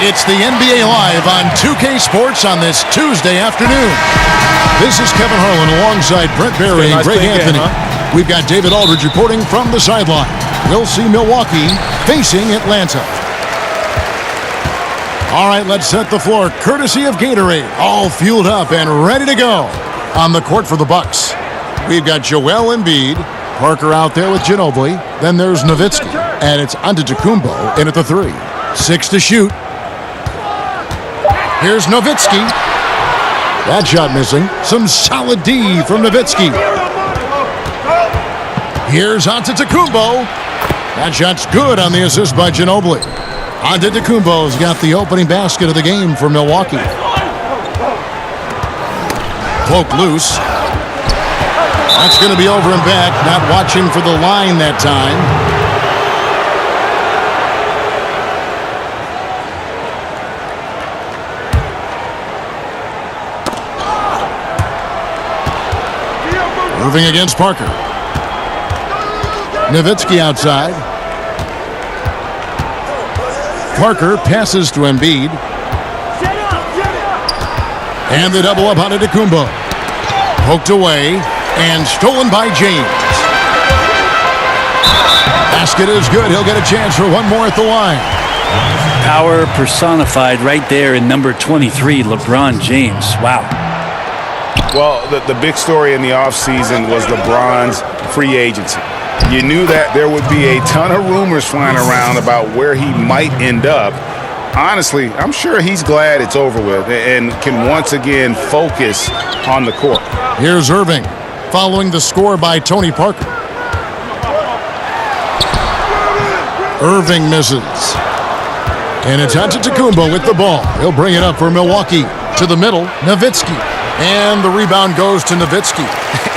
It's the NBA Live on 2K Sports on this Tuesday afternoon. This is Kevin Harlan alongside Brent Barry and Greg Anthony. We've got David Aldridge reporting from the sideline. We'll see Milwaukee facing Atlanta. All right, let's set the floor courtesy of Gatorade. All fueled up and ready to go. On the court for the Bucks, we've got Joel Embiid, Parker out there with Ginobili. Then there's Nowitzki, and it's Antetokounmpo in at the 3. 6 to shoot. Here's Nowitzki. That shot missing. Some solid D from Nowitzki. Here's Antetokounmpo. That shot's good on the assist by Ginobili. Antetokounmpo's got the opening basket of the game for Milwaukee. Cloak loose. That's going to be over and back. Not watching for the line that time. Moving against Parker. Nowitzki outside. Parker passes to Embiid. And the double up on Antetokounmpo. Poked away and stolen by James. Basket is good. He'll get a chance for one more at the line. Power personified right there in number 23, LeBron James. Wow. Well, the big story in the offseason was LeBron's free agency. You knew that there would be a ton of rumors flying around about where he might end up. Honestly, I'm sure he's glad it's over with and can once again focus on the court. Here's Irving, following the score by Tony Parker. Irving misses. And it's Antetokounmpo with the ball. He'll bring it up for Milwaukee. To the middle, Nowitzki. And the rebound goes to Nowitzki.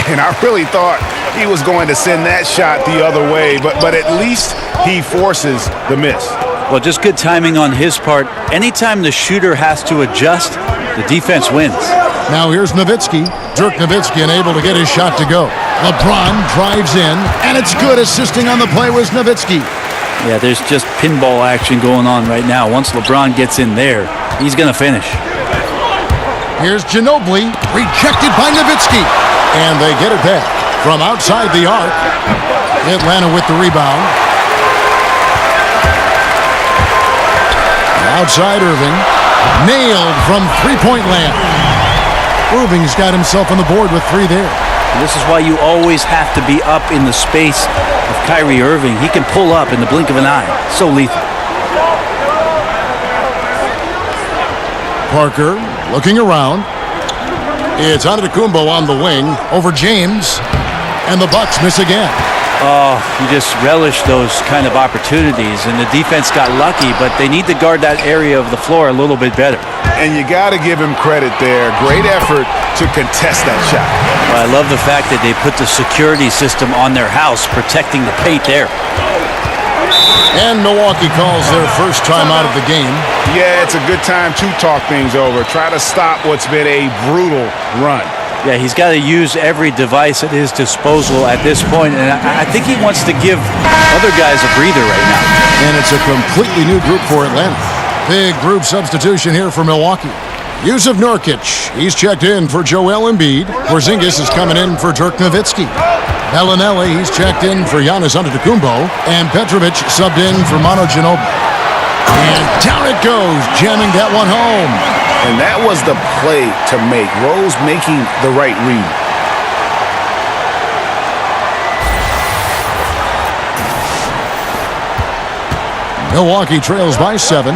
And I really thought he was going to send that shot the other way, but at least he forces the miss. Well, just good timing on his part. Anytime the shooter has to adjust, the defense wins. Now here's Nowitzki. Dirk Nowitzki unable to get his shot to go. LeBron drives in, and it's good. Assisting on the play was Nowitzki. Yeah, there's just pinball action going on right now. Once LeBron gets in there, he's going to finish. Here's Ginobili, rejected by Nowitzki. And they get it back from outside the arc. Atlanta with the rebound. Outside Irving. Nailed from three-point land. Irving's got himself on the board with 3 there. And this is why you always have to be up in the space of Kyrie Irving. He can pull up in the blink of an eye. So lethal. Parker looking around. It's Antetokounmpo on the wing over James. And the Bucks miss again. Oh, you just relish those kind of opportunities. And the defense got lucky, but they need to guard that area of the floor a little bit better. And you got to give him credit there. Great effort to contest that shot. Well, I love the fact that they put the security system on their house, protecting the paint there. And Milwaukee calls their first time out of the game. Yeah, it's a good time to talk things over. Try to stop what's been a brutal run. Yeah, he's got to use every device at his disposal at this point, and I think he wants to give other guys a breather right now. And it's a completely new group for Atlanta. Big group substitution here for Milwaukee. Yusuf Nurkic, he's checked in for Joel Embiid. Porzingis is coming in for Dirk Nowitzki. Bellinelli, he's checked in for Giannis Antetokounmpo. And Petrovic subbed in for Manu Ginobili. And down it goes, jamming that one home. And that was the play to make. Rose making the right read. Milwaukee trails by 7.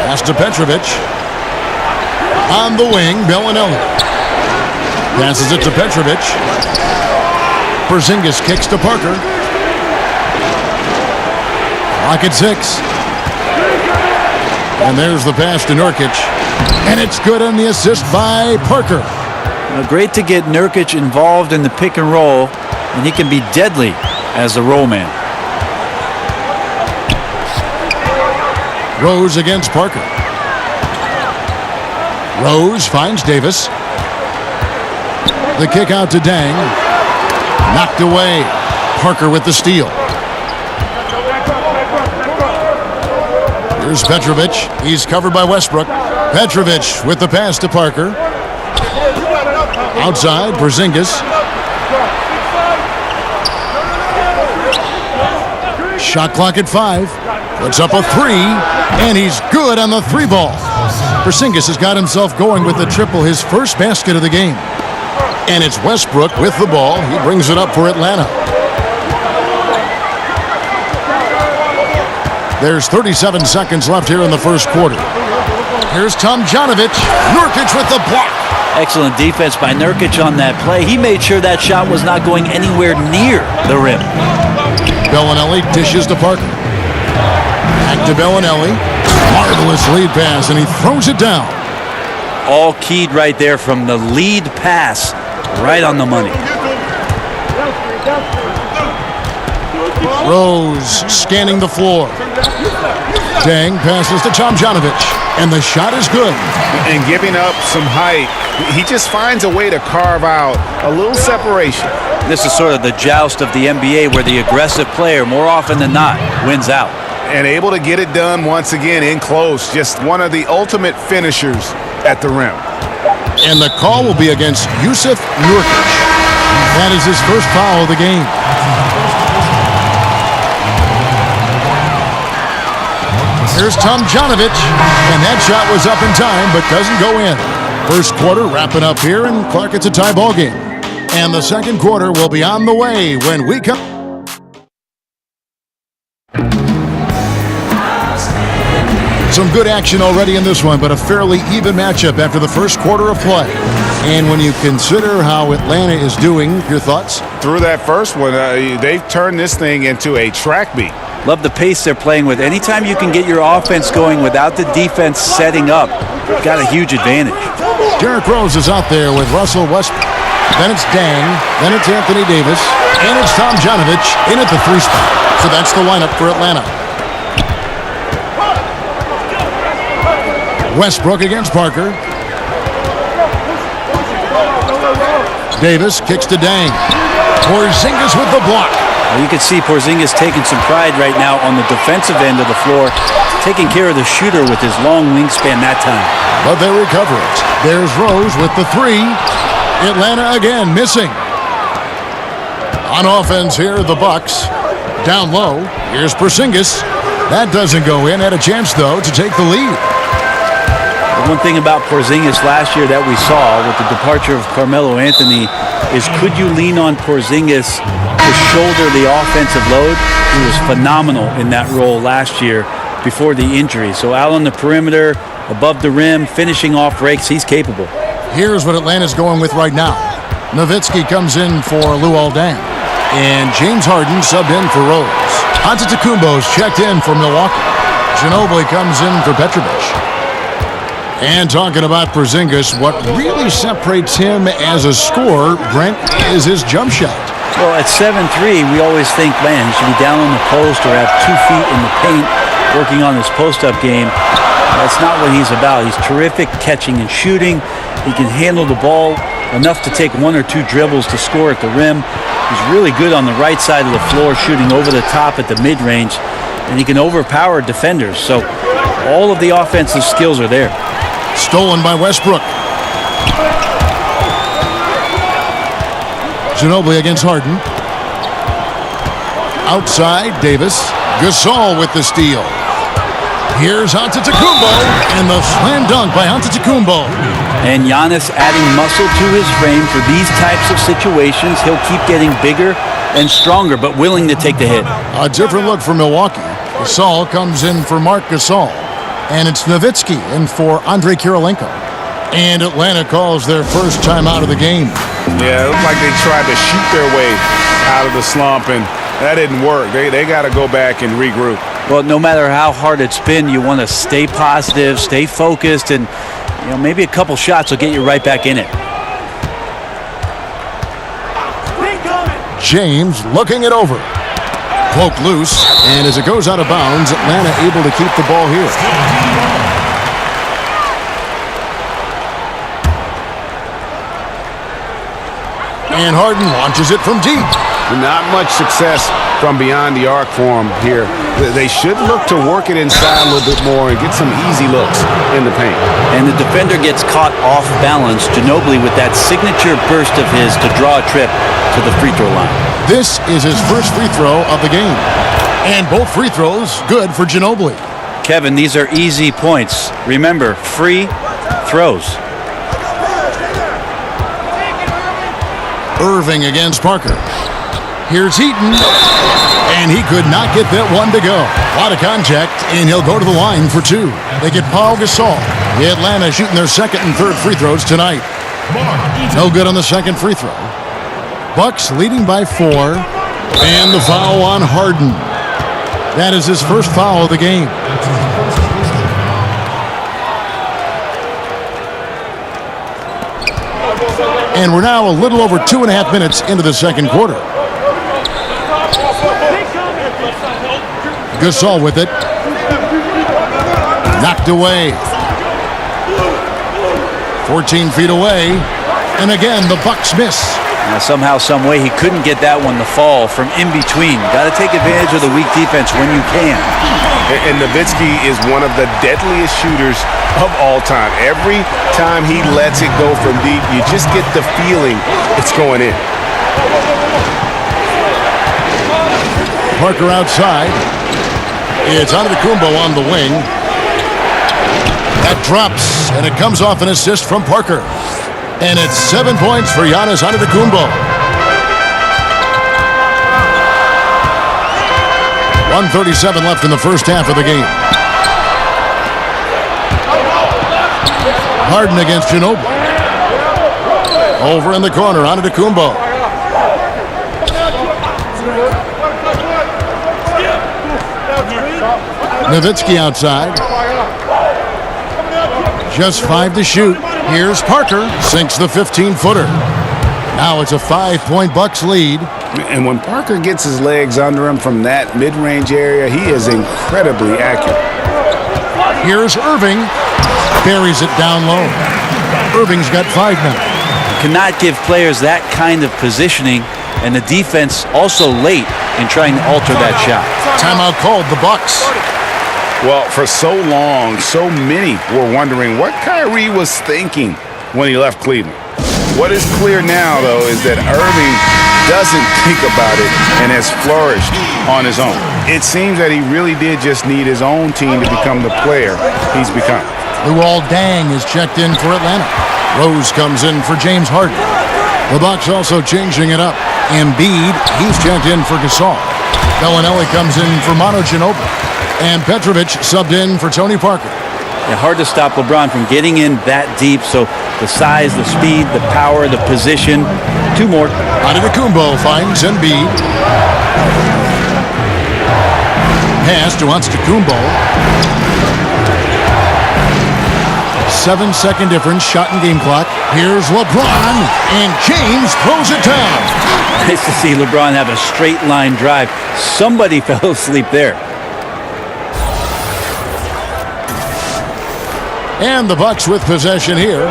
Pass to Petrovic. On the wing, Bellinelli. Passes it to Petrovic. Porzingis kicks to Parker. Clock at 6. And there's the pass to Nurkic. And it's good on the assist by Parker. Great to get Nurkic involved in the pick and roll, and he can be deadly as a roll man. Rose against Parker. Rose finds Davis. The kick out to Dang. Knocked away. Parker with the steal. Here's Petrovic. He's covered by Westbrook. Petrovic with the pass to Parker. Outside, Porzingis. Shot clock at 5. Puts up a 3, and he's good on the 3 ball. Porzingis has got himself going with the triple, his first basket of the game. And it's Westbrook with the ball. He brings it up for Atlanta. There's 37 seconds left here in the first quarter. Here's Tomljanovic. Nurkic with the block. Excellent defense by Nurkic on that play. He made sure that shot was not going anywhere near the rim. Bellinelli dishes to Parker. Back to Bellinelli. Marvelous lead pass, and he throws it down. All keyed right there from the lead pass, right on the money. Rose scanning the floor. Dang passes to Tomljanovic, and the shot is good. And giving up some height, he just finds a way to carve out a little separation. This is sort of the joust of the NBA where the aggressive player, more often than not, wins out. And able to get it done once again in close. Just one of the ultimate finishers at the rim. And the call will be against Jusuf Nurkic. That is his first foul of the game. Here's Tomljanovic, and that shot was up in time, but doesn't go in. First quarter wrapping up here, and Clark, it's a tie ball game. And the second quarter will be on the way when we come. Some good action already in this one, but a fairly even matchup after the first quarter of play. And when you consider how Atlanta is doing, your thoughts? Through that first one, they've turned this thing into a track meet. Love the pace they're playing with. Anytime you can get your offense going without the defense setting up, you've got a huge advantage. Derrick Rose is out there with Russell Westbrook. Then it's Dang. Then it's Anthony Davis. And it's Tomljanovic in at the 3 spot. So that's the lineup for Atlanta. Westbrook against Parker. Davis kicks to Dang. Porzingis with the block. Well, you can see Porzingis taking some pride right now on the defensive end of the floor, taking care of the shooter with his long wingspan that time. But they recover it. There's Rose with the 3. Atlanta again missing. On offense here, the Bucks. Down low. Here's Porzingis. That doesn't go in. Had a chance, though, to take the lead. The one thing about Porzingis last year that we saw with the departure of Carmelo Anthony is could you lean on Porzingis to shoulder the offensive load? He was phenomenal in that role last year before the injury. So out on the perimeter, above the rim, finishing off breaks, he's capable. Here's what Atlanta's going with right now. Nowitzki comes in for Luol Deng. And James Harden subbed in for Rose. Antetokounmpo's checked in for Milwaukee. Ginobili comes in for Petrovic. And talking about Porzingis, what really separates him as a scorer, Brent, is his jump shot. Well, at 7'3", we always think, man, he should be down on the post or have 2 feet in the paint working on his post-up game. That's not what he's about. He's terrific catching and shooting. He can handle the ball enough to take 1 or 2 dribbles to score at the rim. He's really good on the right side of the floor, shooting over the top at the mid-range, and he can overpower defenders. So all of the offensive skills are there. Stolen by Westbrook. Ginobili against Harden. Outside, Davis. Gasol with the steal. Here's Antetokounmpo, and the slam dunk by Antetokounmpo. And Giannis adding muscle to his frame for these types of situations. He'll keep getting bigger and stronger, but willing to take the hit. A different look for Milwaukee. Gasol comes in for Marc Gasol. And it's Nowitzki in for Andrei Kirilenko. And Atlanta calls their first timeout of the game. Yeah, it looked like they tried to shoot their way out of the slump, and that didn't work. They got to go back and regroup. Well, no matter how hard it's been, you want to stay positive, stay focused, and maybe a couple shots will get you right back in it. James looking it over. Poke loose, and as it goes out of bounds, Atlanta able to keep the ball here. And Harden launches it from deep. Not much success from beyond the arc for him here. They should look to work it inside a little bit more and get some easy looks in the paint. And the defender gets caught off balance. Ginobili with that signature burst of his to draw a trip to the free throw line. This is his first free throw of the game. And both free throws good for Ginobili. Kevin, these are easy points. Remember, free throws. Irving against Parker. Here's Heaton. And he could not get that one to go. A lot of contact, and he'll go to the line for two. They get Paul Gasol. Atlanta shooting their second and third free throws tonight. No good on the second free throw. Bucks leading by 4. And the foul on Harden. That is his first foul of the game. And we're now a little over 2.5 minutes into the second quarter. Gasol with it. Knocked away. 14 feet away. And again, the Bucks miss. Now, somehow, some way, he couldn't get that one to fall from in between. Got to take advantage of the weak defense when you can. And Nowitzki is one of the deadliest shooters of all time. Every time he lets it go from deep, you just get the feeling it's going in. Parker outside. It's Antetokounmpo on the wing. That drops, and it comes off an assist from Parker. And it's 7 points for Giannis Antetokounmpo. 1:37 left in the first half of the game. Harden against Ginobili. Over in the corner, Antetokounmpo. Nowitzki outside. Just 5 to shoot. Here's Parker. Sinks the 15-footer. Now it's a 5-point Bucks lead. And when Parker gets his legs under him from that mid-range area, he is incredibly accurate. Here's Irving. Buries it down low. Irving's got 5 now. You cannot give players that kind of positioning, and the defense also late in trying to alter that shot. Timeout called, the Bucks. Well, for so long, so many were wondering what Kyrie was thinking when he left Cleveland. What is clear now, though, is that Irving doesn't think about it and has flourished on his own. It seems that he really did just need his own team to become the player he's become. Luol Deng is checked in for Atlanta. Rose comes in for James Harden. The Bucks also changing it up. Embiid, he's checked in for Gasol. Bellinelli comes in for Manu Ginobili. And Petrovic subbed in for Tony Parker. Yeah, hard to stop LeBron from getting in that deep. So the size, the speed, the power, the position. 2 more. Antetokounmpo finds Embiid. Pass to Antetokounmpo. 7-second difference, shot and game clock. Here's LeBron, and James throws it down. Nice to see LeBron have a straight line drive. Somebody fell asleep there. And the Bucks with possession here.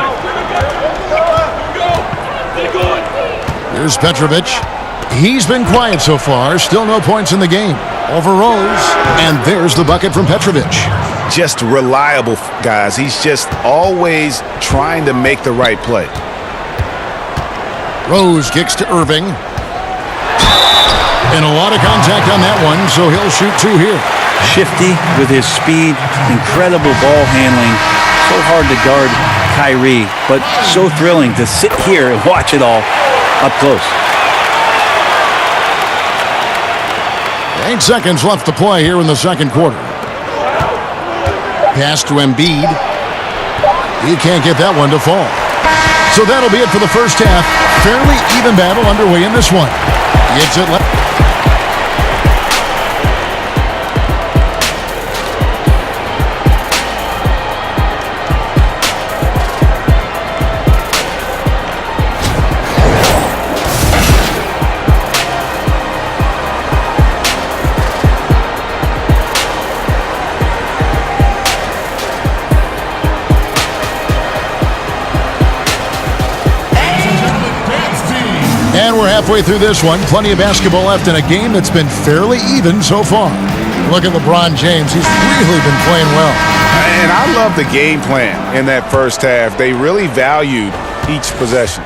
Here's Petrovic. He's been quiet so far. Still no points in the game. Over Rose. And there's the bucket from Petrovic. Just reliable, guys. He's just always trying to make the right play. Rose kicks to Irving. And a lot of contact on that one, so he'll shoot 2 here. Shifty with his speed, incredible ball handling. So hard to guard Kyrie, but so thrilling to sit here and watch it all up close. 8 seconds left to play here in the second quarter. Pass to Embiid. He can't get that one to fall. So that'll be it for the first half. Fairly even battle underway in this one. Gets it left. And we're halfway through this one. Plenty of basketball left in a game that's been fairly even so far. Look at LeBron James. He's really been playing well. And I love the game plan in that first half. They really valued each possession.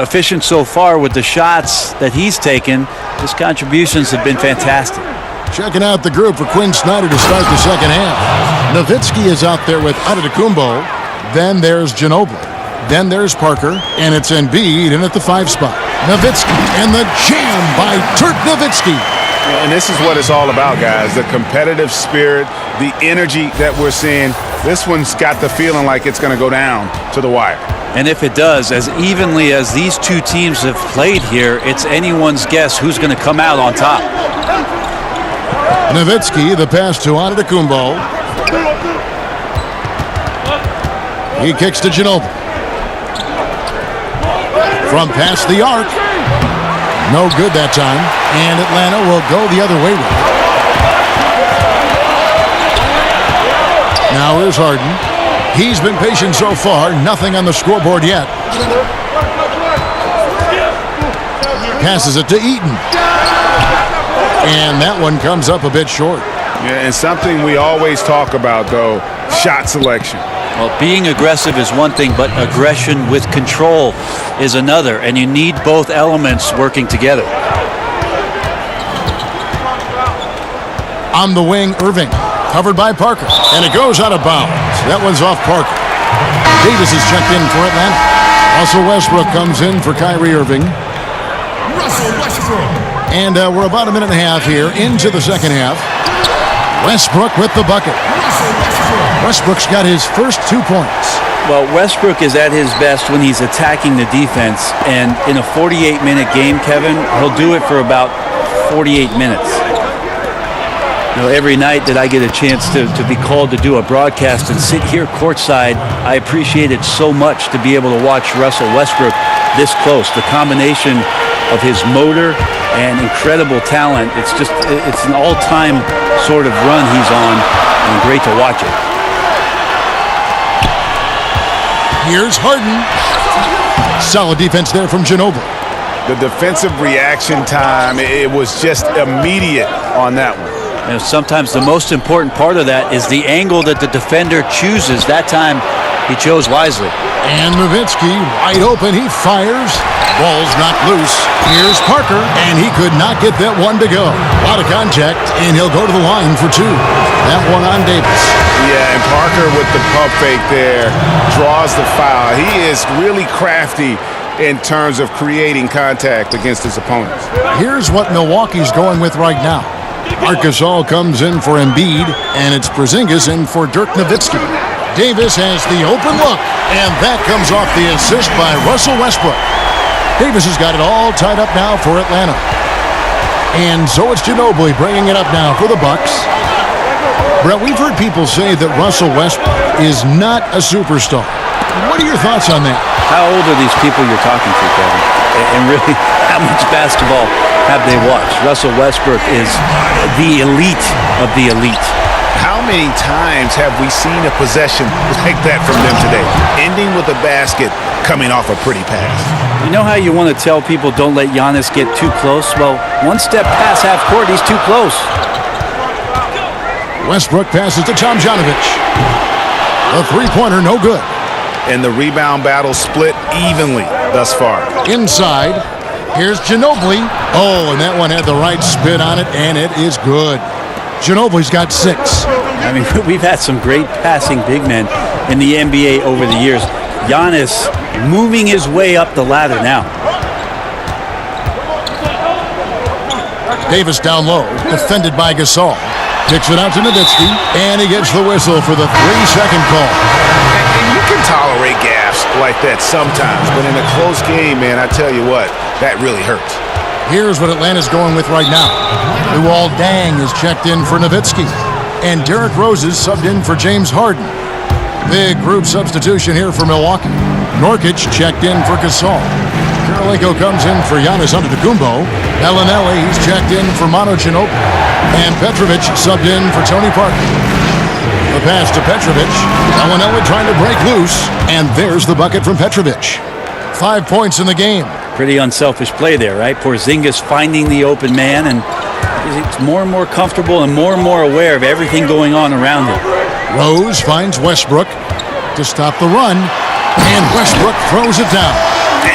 Efficient so far with the shots that he's taken. His contributions have been fantastic. Checking out the group for Quinn Snyder to start the second half. Nowitzki is out there with Antetokounmpo. Then there's Ginobili. Then there's Parker, and it's Embiid in at the 5 spot. Nowitzki, and the jam by Dirk Nowitzki. And this is what it's all about, guys. The competitive spirit, the energy that we're seeing. This one's got the feeling like it's going to go down to the wire. And if it does, as evenly as these two teams have played here, it's anyone's guess who's going to come out on top. Nowitzki, the pass to Antetokounmpo. He kicks to Ginobili. From past the arc. No good that time. And Atlanta will go the other way with it. Now here's Harden. He's been patient so far. Nothing on the scoreboard yet. Passes it to Eaton. And that one comes up a bit short. Yeah, and something we always talk about, though, shot selection. Well, being aggressive is one thing, but aggression with control is another, and you need both elements working together. On the wing, Irving, covered by Parker, and it goes out of bounds. That one's off Parker. Davis is checked in for Atlanta. Russell Westbrook comes in for Kyrie Irving. Russell Westbrook. And we're about a minute and a half here into the second half. Westbrook with the bucket. Westbrook's got his first 2 points. Well, Westbrook is at his best when he's attacking the defense, and in a 48-minute game, Kevin, he'll do it for about 48 minutes. You know, every night that I get a chance to be called to do a broadcast and sit here courtside, I appreciate it so much to be able to watch Russell Westbrook this close. The combination of his motor and incredible talent, it's an all-time sort of run he's on, and great to watch it. Here's Harden. Solid defense there from Ginobili. The defensive reaction time, it was just immediate on that one. You know, sometimes the most important part of that is the angle that the defender chooses. That time, he chose wisely. And Nowitzki wide open. He fires. Ball's knocked loose. Here's Parker, and he could not get that one to go. A lot of contact, and he'll go to the line for 2. That one on Davis. Yeah, and Parker with the pump fake there draws the foul. He is really crafty in terms of creating contact against his opponents. Here's what Milwaukee's going with right now. Marc Gasol comes in for Embiid, and it's Porzingis in for Dirk Nowitzki. Davis has the open look, and that comes off the assist by Russell Westbrook. Davis has got it all tied up now for Atlanta. And so it's Ginobili bringing it up now for the Bucks. Brett, we've heard people say that Russell Westbrook is not a superstar. What are your thoughts on that? How old are these people you're talking to, Kevin? And really, how much basketball have they watched? Russell Westbrook is the elite of the elite. How many times have we seen a possession like that from them today, ending with a basket coming off a pretty pass? You know how you want to tell people don't let Giannis get too close? Well, one step past half court, he's too close. Westbrook passes to Tomjanovich. A three-pointer, no good. And the rebound battle split evenly thus far. Inside, here's Ginobili. Oh, and that one had the right spin on it, and it is good. Ginobili's got 6. I mean, we've had some great passing big men in the NBA over the years. Giannis moving his way up the ladder now. Davis down low, defended by Gasol. Kicks it out to Nowitzki, and he gets the whistle for the 3-second call. And you can tolerate gaffes like that sometimes, but in a close game, man, I tell you what, that really hurts. Here's what Atlanta's going with right now. Luol Deng is checked in for Nowitzki, and Derrick Rose is subbed in for James Harden. Big group substitution here for Milwaukee. Nurkic checked in for Gasol. Kirilenko comes in for Giannis Antetokounmpo. Bellinelli, he's checked in for Manu Ginobili. And Petrovic subbed in for Tony Parker. The pass to Petrovic. Bellinelli trying to break loose. And there's the bucket from Petrovic. 5 points in the game. Pretty unselfish play there, right? Porzingis finding the open man, and he's more and more comfortable and more aware of everything going on around him. Rose finds Westbrook to stop the run, and Westbrook throws it down.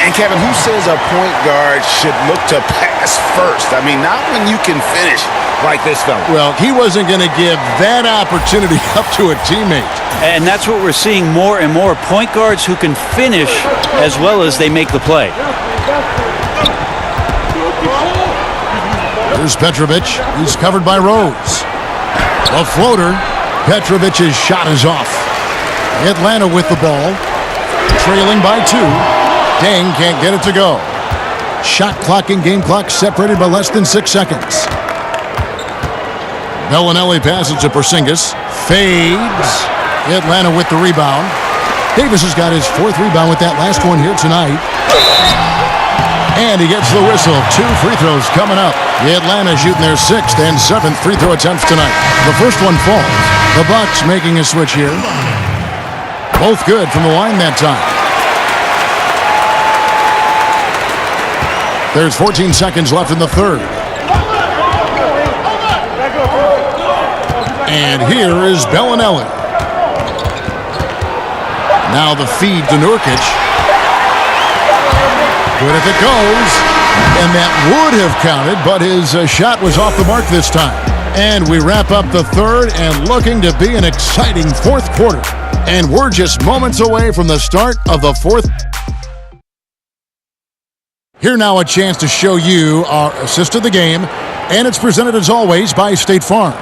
And Kevin, who says a point guard should look to pass first? I mean, not when you can finish like this fella. Well, he wasn't going to give that opportunity up to a teammate. And that's what we're seeing more and more. Point guards who can finish as well as they make the play. Here's Petrovic. He's covered by Rose. A floater. Petrovic's shot is off. Atlanta with the ball. Trailing by 2. Dang can't get it to go. Shot clock and game clock separated by less than 6 seconds. Bellinelli passes to Porzingis. Fades. Atlanta with the rebound. Davis has got his 4th rebound with that last one here tonight. And he gets the whistle. 2 free throws coming up. Atlanta shooting their 6th and 7th free throw attempts tonight. The first one falls. The Bucks making a switch here. Both good from the line that time. There's 14 seconds left in the third. And here is Bellinelli. Now the feed to Nurkic. Good if it goes. And that would have counted, but his shot was off the mark this time. And we wrap up the third and looking to be an exciting fourth quarter. And we're just moments away from the start of the fourth. Here now a chance to show you our assist of the game. And it's presented as always by State Farm.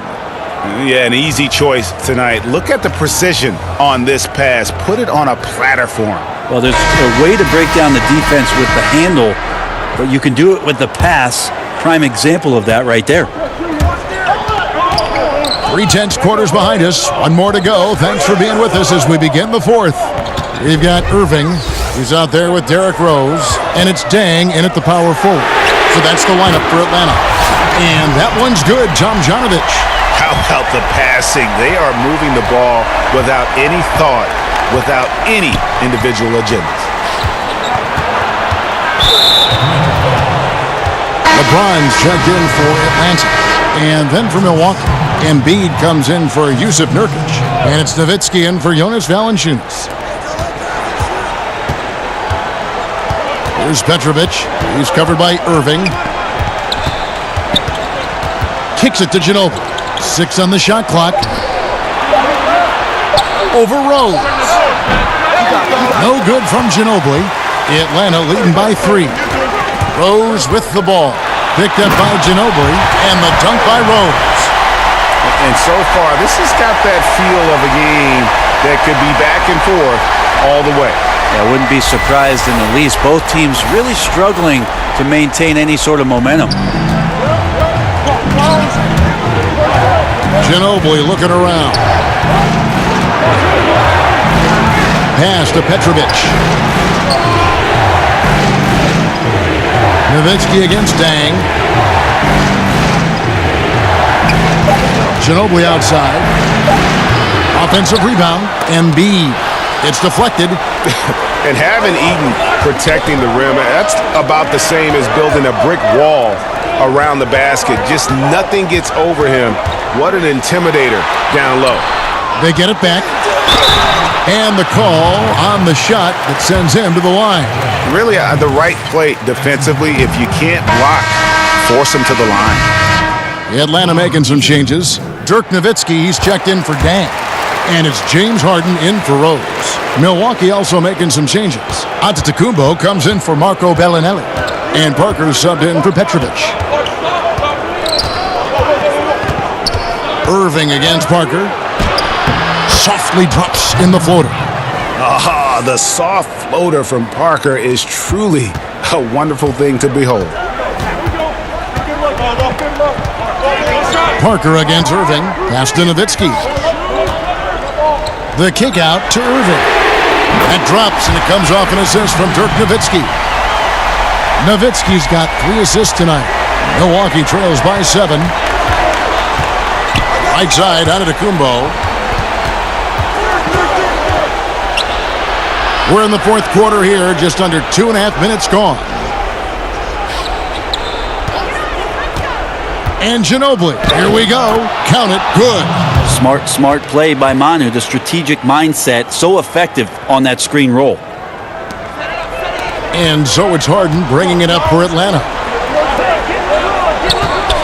Yeah, an easy choice tonight. Look at the precision on this pass. Put it on a platter for him. Well, there's a way to break down the defense with the handle, but you can do it with the pass. Prime example of that right there. 3 tense quarters behind us. One more to go. Thanks for being with us as we begin the fourth. We've got Irving. He's out there with Derrick Rose. And it's Dang in at the power forward. So that's the lineup for Atlanta. And that one's good, Tomjanovich. How about the passing? They are moving the ball without any thought, without any individual agendas. LeBron's checked in for Atlanta. And then for Milwaukee, Embiid comes in for Yusuf Nurkic. And it's Nowitzki in for Jonas Valanciunas. Here's Petrovic. He's covered by Irving. Kicks it to Ginobili. 6 on the shot clock. Over Rose. No good from Ginobili. Atlanta leading by 3. Rose with the ball. Picked up by Ginobili. And the dunk by Rose. And so far, this has got that feel of a game that could be back and forth all the way. I wouldn't be surprised in the least. Both teams really struggling to maintain any sort of momentum. Ginobili looking around. Pass to Petrovic. Nowitzki against Dang. Ginobili outside. Offensive rebound. Embiid. It's deflected. And having Eaton protecting the rim, that's about the same as building a brick wall around the basket. Just nothing gets over him. What an intimidator down low. They get it back. And the call on the shot that sends him to the line. Really the right play defensively. If you can't block, force him to the line. Atlanta making some changes. Dirk Nowitzki, he's checked in for Dang. And it's James Harden in for Rose. Milwaukee also making some changes. Antetokounmpo comes in for Marco Bellinelli. And Parker subbed in for Petrovic. Irving against Parker. Softly drops in the floater. Aha, the soft floater from Parker is truly a wonderful thing to behold. Parker against Irving. Pass to Nowitzki. The kick out to Irving. That drops, and it comes off an assist from Dirk Nowitzki. Nowitzki's got 3 assists tonight. Milwaukee trails by 7. Right side, Antetokounmpo. We're in the fourth quarter here, just under 2.5 minutes gone. And Ginobili, here we go. Count it, good. Smart play by Manu. The strategic mindset, so effective on that screen roll. And so it's Harden bringing it up for Atlanta.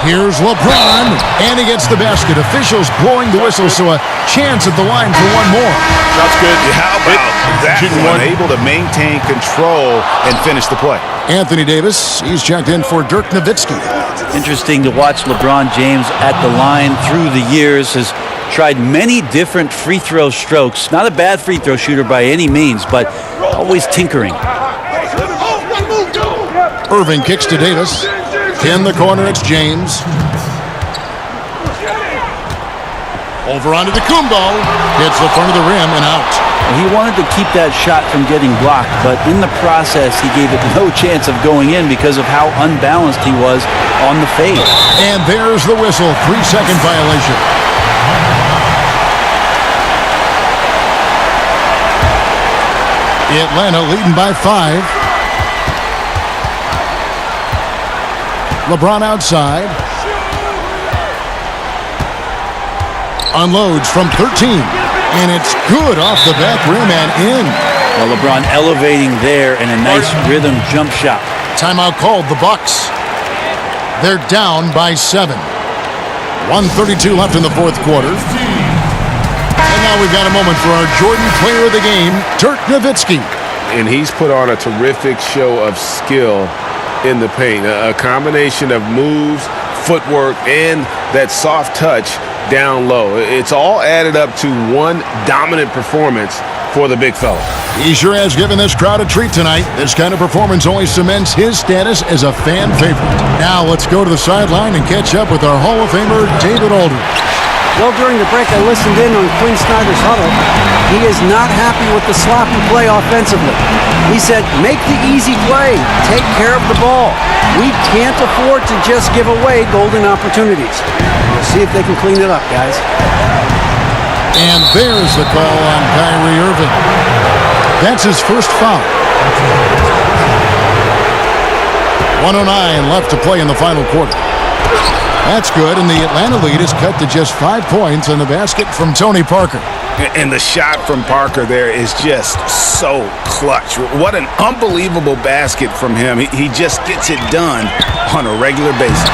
Here's LeBron, and he gets the basket. Officials blowing the whistle, so a chance at the line for one more. That's good. How about that one? Able to maintain control and finish the play. Anthony Davis, he's checked in for Dirk Nowitzki. Interesting to watch LeBron James at the line through the years. Has tried many different free throw strokes. Not a bad free throw shooter by any means, but always tinkering. Irving kicks to Davis. In the corner, it's James. Over onto the Kumbo. Hits the front of the rim and out. He wanted to keep that shot from getting blocked, but in the process, he gave it no chance of going in because of how unbalanced he was on the fade. And there's the whistle. 3-second violation. Atlanta leading by 5. LeBron outside. Unloads from 13. And it's good off the back rim and in. Well, LeBron elevating there and a nice rhythm jump shot. Timeout called, the Bucks. They're down by 7. 1:32 left in the fourth quarter. And now we've got a moment for our Jordan player of the game, Dirk Nowitzki. And he's put on a terrific show of skill in the paint. A combination of moves, footwork, and that soft touch down low. It's all added up to one dominant performance for the big fella. He sure has given this crowd a treat tonight. This kind of performance only cements his status as a fan favorite. Now let's go to the sideline and catch up with our Hall of Famer, David Aldridge. Well, during the break, I listened in on Quinn Snyder's huddle. He is not happy with the sloppy play offensively. He said, make the easy play. Take care of the ball. We can't afford to just give away golden opportunities. We'll see if they can clean it up, guys. And there's the call on Kyrie Irving. That's his first foul. 1:09 left to play in the final quarter. That's good, and the Atlanta lead is cut to just 5 points on the basket from Tony Parker. And the shot from Parker there is just so clutch. What an unbelievable basket from him. He just gets it done on a regular basis.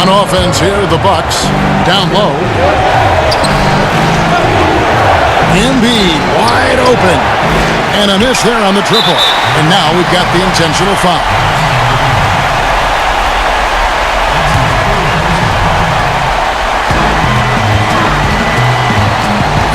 On offense here, the Bucks down low. Embiid wide open. And a miss there on the triple. And now we've got the intentional foul.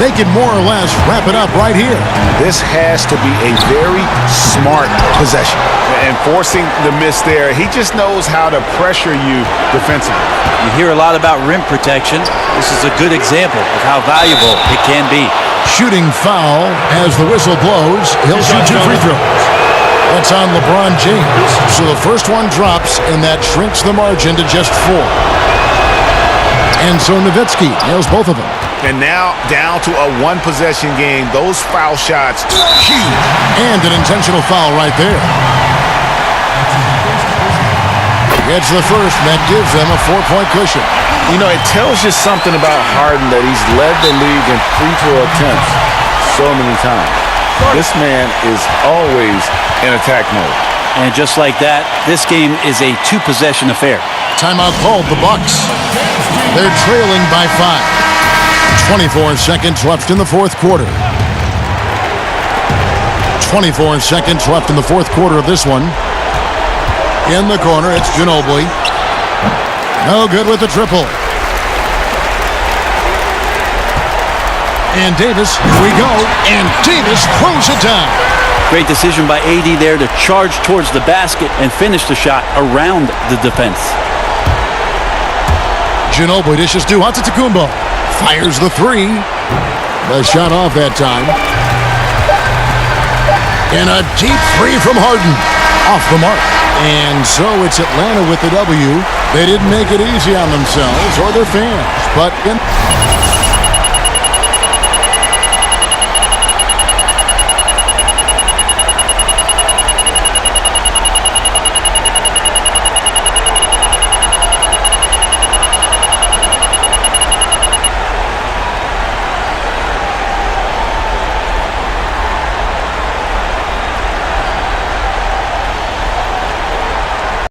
They can more or less wrap it up right here. This has to be a very smart possession. And forcing the miss there, he just knows how to pressure you defensively. You hear a lot about rim protection. This is a good example of how valuable it can be. Shooting foul as the whistle blows. He'll shoot 2 free throws. That's on LeBron James. So the first one drops, and that shrinks the margin to just 4. And so Nowitzki nails both of them. And now down to a one-possession game. Those foul shots, huge. And an intentional foul right there. Gets the first, and that gives them a 4-point cushion. You know, it tells you something about Harden that he's led the league in free throw attempts so many times. This man is always in attack mode. And just like that, this game is a 2-possession affair. Timeout called, the Bucks. They're trailing by 5. 24 seconds left in the fourth quarter. 24 seconds left in the fourth quarter of this one. In the corner, it's Ginobili. No good with the triple. And Davis, here we go. And Davis throws it down. Great decision by AD there to charge towards the basket and finish the shot around the defense. Ginobili dishes to Antetokounmpo. Fires the 3. The shot off that time. And a deep 3 from Harden. Off the mark. And so it's Atlanta with the W. They didn't make it easy on themselves or their fans. But